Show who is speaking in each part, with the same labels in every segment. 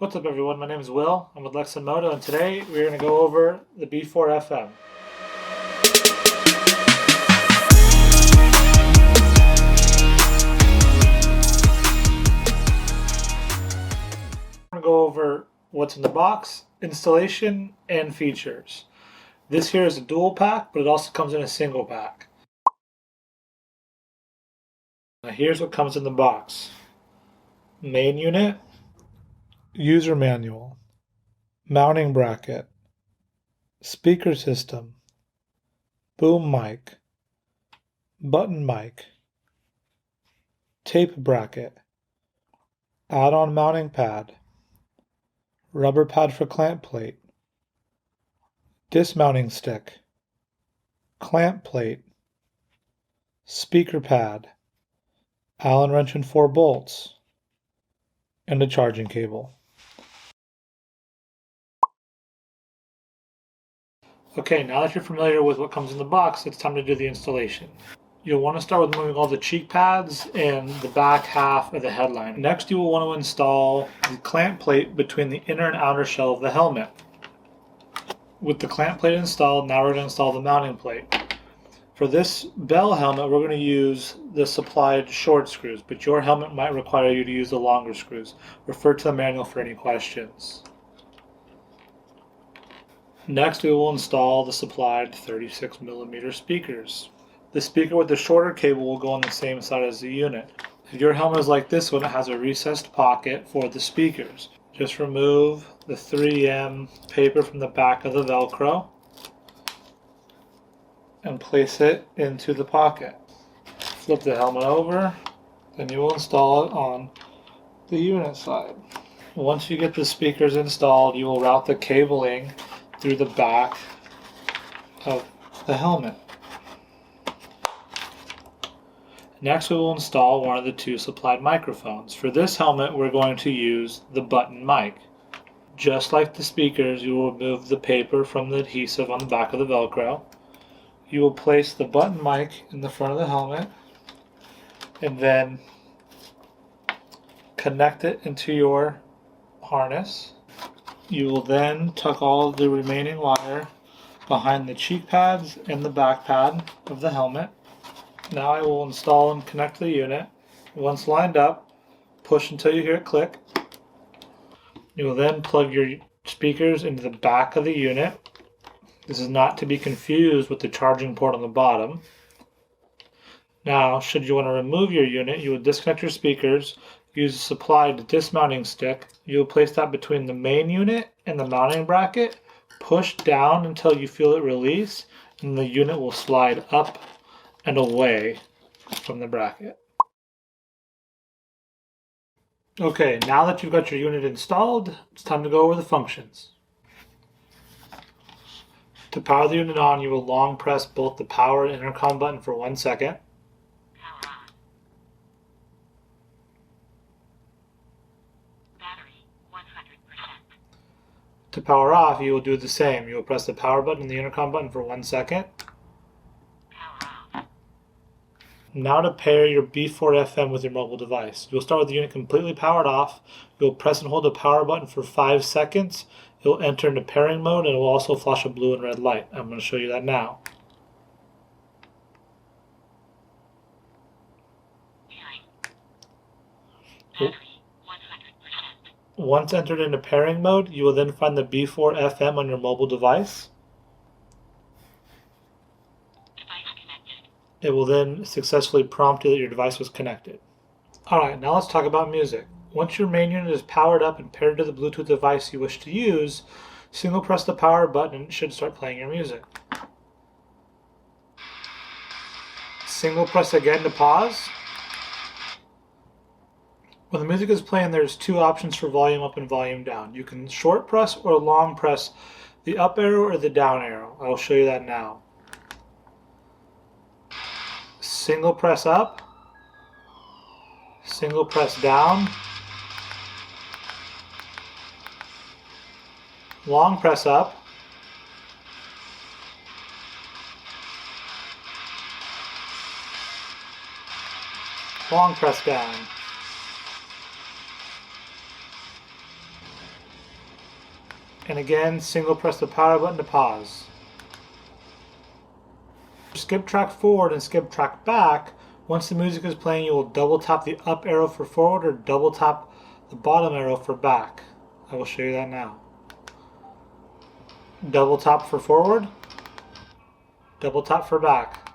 Speaker 1: What's up everyone, my name is Will, I'm with LEXIN and today we're going to go over the B4FM. We're going to go over what's in the box, installation, and features. This here is a dual pack, but it also comes in a single pack. Now here's what comes in the box. Main unit, user manual, mounting bracket, speaker system, boom mic, button mic, tape bracket, add-on mounting pad, rubber pad for clamp plate, dismounting stick, clamp plate, speaker pad, Allen wrench and 4 bolts, and a charging cable. Okay, now that you're familiar with what comes in the box, it's time to do the installation. You'll want to start with moving all the cheek pads and the back half of the headline. Next, you will want to install the clamp plate between the inner and outer shell of the helmet. With the clamp plate installed, now we're going to install the mounting plate. For this Bell helmet, we're going to use the supplied short screws, but your helmet might require you to use the longer screws. Refer to the manual for any questions. Next, we will install the supplied 36mm speakers. The speaker with the shorter cable will go on the same side as the unit. If your helmet is like this one, it has a recessed pocket for the speakers. Just remove the 3M paper from the back of the Velcro and place it into the pocket. Flip the helmet over, then you will install it on the unit side. Once you get the speakers installed, you will route the cabling through the back of the helmet. Next, we will install one of the 2 supplied microphones. For this helmet, we're going to use the button mic. Just like the speakers, you will remove the paper from the adhesive on the back of the Velcro. You will place the button mic in the front of the helmet and then connect it into your harness. You will then tuck all of the remaining wire behind the cheek pads and the back pad of the helmet. Now I will install and connect the unit. Once lined up, push until you hear it click. You will then plug your speakers into the back of the unit. This is not to be confused with the charging port on the bottom. Now, should you want to remove your unit, you will disconnect your speakers, use a supplied dismounting stick. You will place that between the main unit and the mounting bracket, push down until you feel it release, and the unit will slide up and away from the bracket. Okay, now that you've got your unit installed, it's time to go over the functions. To power the unit on, you will long press both the power and intercom button for 1 second.
Speaker 2: Power on. Battery 100%.
Speaker 1: To power off, you will do the same. You will press the power button and the intercom button for 1 second.
Speaker 2: Power off.
Speaker 1: Now to pair your B4FM with your mobile device. You'll start with the unit completely powered off. You'll press and hold the power button for 5 seconds. It will enter into pairing mode and it will also flash a blue and red light. I'm going to show you that now.
Speaker 2: Battery 100%.
Speaker 1: Once entered into pairing mode, you will then find the B4FM on your mobile device.
Speaker 2: Device connected.
Speaker 1: It will then successfully prompt you that your device was connected. Alright, now let's talk about music. Once your main unit is powered up and paired to the Bluetooth device you wish to use, single press the power button and it should start playing your music. Single press again to pause. When the music is playing, there's 2 options for volume up and volume down. You can short press or long press the up arrow or the down arrow. I'll show you that now. Single press up, single press down, long press up, long press down. and again, single press the power button to pause. Skip track forward and skip track back. Once the music is playing, you will double tap the up arrow for forward or double tap the bottom arrow for back. I will show you that now. Double tap for forward, double tap for back.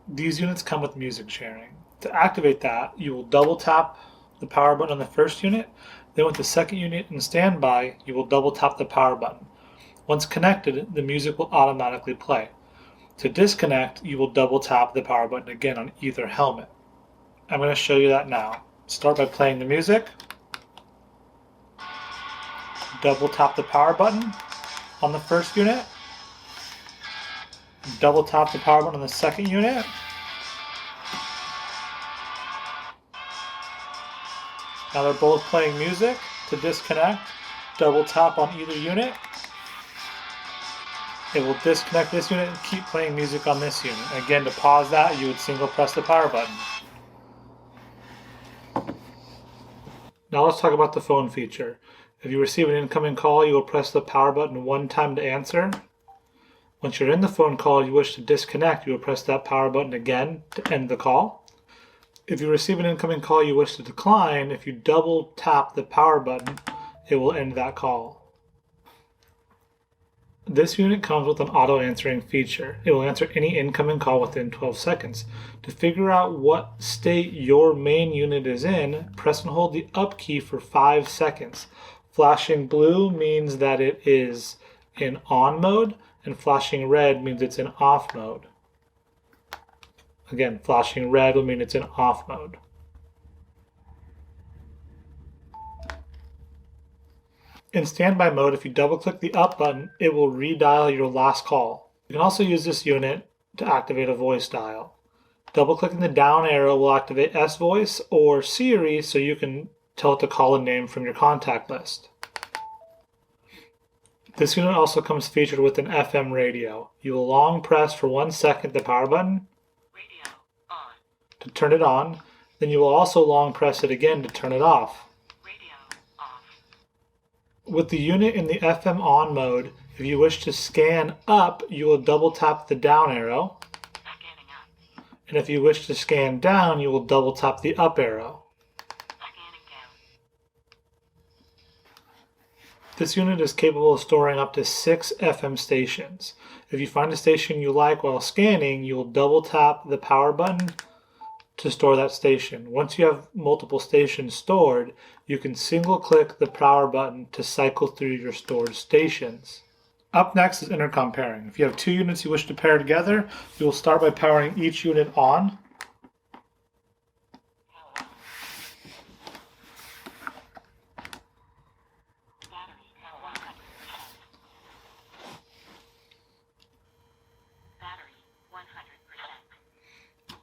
Speaker 1: These units come with music sharing. To activate that, you will double tap the power button on the first unit, then with the second unit in standby, you will double tap the power button. Once connected, the music will automatically play. To disconnect, you will double tap the power button again on either helmet. I'm going to show you that now. Start by playing the music. Double tap the power button on the first unit. Double tap the power button on the second unit. Now they're both playing music. To disconnect, double tap on either unit. It will disconnect this unit and keep playing music on this unit. Again, to pause that, you would single press the power button. Now let's talk about the phone feature. If you receive an incoming call, you will press the power button one time to answer. Once you're in the phone call you wish to disconnect, you will press that power button again to end the call. If you receive an incoming call you wish to decline, if you double tap the power button, it will end that call. This unit comes with an auto answering feature. It will answer any incoming call within 12 seconds. To figure out what state your main unit is in, press and hold the up key for 5 seconds. Flashing blue means that it is in on mode, and flashing red means it's in off mode. Again, flashing red will mean it's in off mode. In standby mode, if you double click the up button, it will redial your last call. You can also use this unit to activate a voice dial. Double clicking the down arrow will activate S voice or Siri so you can tell it to call a name from your contact list. This unit also comes featured with an FM radio. You will long press for 1 second the power button
Speaker 2: Radio on.
Speaker 1: to turn it on, then you will also long press it again to turn it off.
Speaker 2: Radio off.
Speaker 1: With the unit in the FM on mode, if you wish to scan up, you will double tap the down arrow.
Speaker 2: Scanning up.
Speaker 1: And if you wish to scan down, you will double tap the up arrow.
Speaker 2: Scanning down.
Speaker 1: This unit is capable of storing up to 6 FM stations. If you find a station you like while scanning, you will double tap the power button to store that station. Once you have multiple stations stored, you can single click the power button to cycle through your stored stations. Up next is intercom pairing. If you have 2 units you wish to pair together, you will start by powering each unit on.
Speaker 2: Battery at 100%. Battery 100%.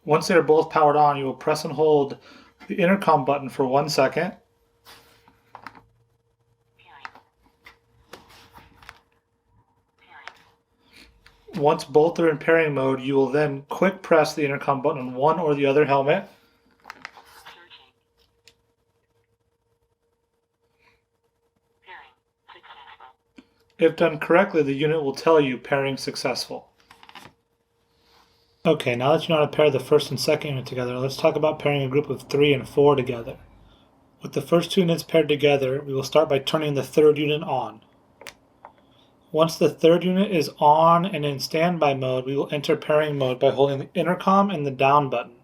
Speaker 1: Once they are both powered on, you will press and hold the intercom button for 1 second. Once both are in pairing mode, you will then quick press the intercom button on one or the other helmet.
Speaker 2: Searching. Pairing successful.
Speaker 1: If done correctly, the unit will tell you pairing successful. Okay, now that you know how to pair the first and second unit together, let's talk about pairing a group of 3 and 4 together. With the first 2 units paired together, we will start by turning the third unit on. Once the third unit is on and in standby mode, we will enter pairing mode by holding the intercom and the down button.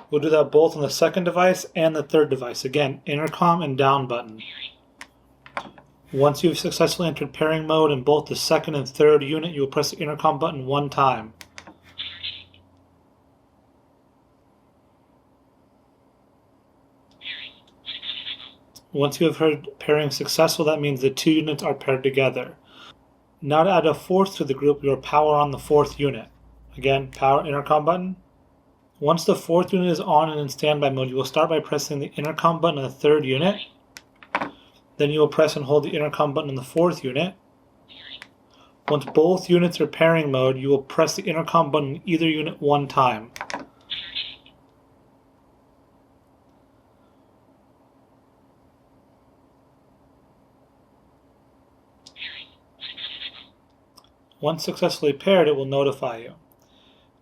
Speaker 1: We'll do that both on the second device and the third device. Again, intercom and down button. Once you've successfully entered pairing mode in both the second and third unit, you will press the intercom button 1 time. Once you have heard pairing successful, that means the 2 units are paired together. Now to add a 4th to the group, you will power on the 4th unit. Again, power intercom button. Once the 4th unit is on and in standby mode, you will start by pressing the intercom button on the 3rd unit. Then you will press and hold the intercom button on the 4th unit. Once both units are pairing mode, you will press the intercom button in either unit 1 time. Once successfully paired, it will notify you.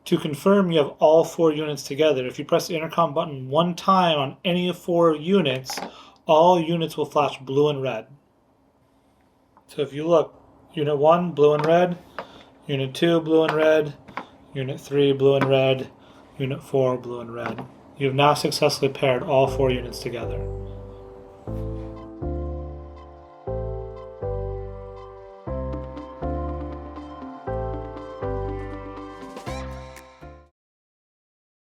Speaker 1: To confirm you have all 4 units together, if you press the intercom button one time on any of 4 units, all units will flash blue and red. So if you look, Unit 1, blue and red, Unit 2, blue and red, Unit 3, blue and red, Unit 4, blue and red. You have now successfully paired all 4 units together.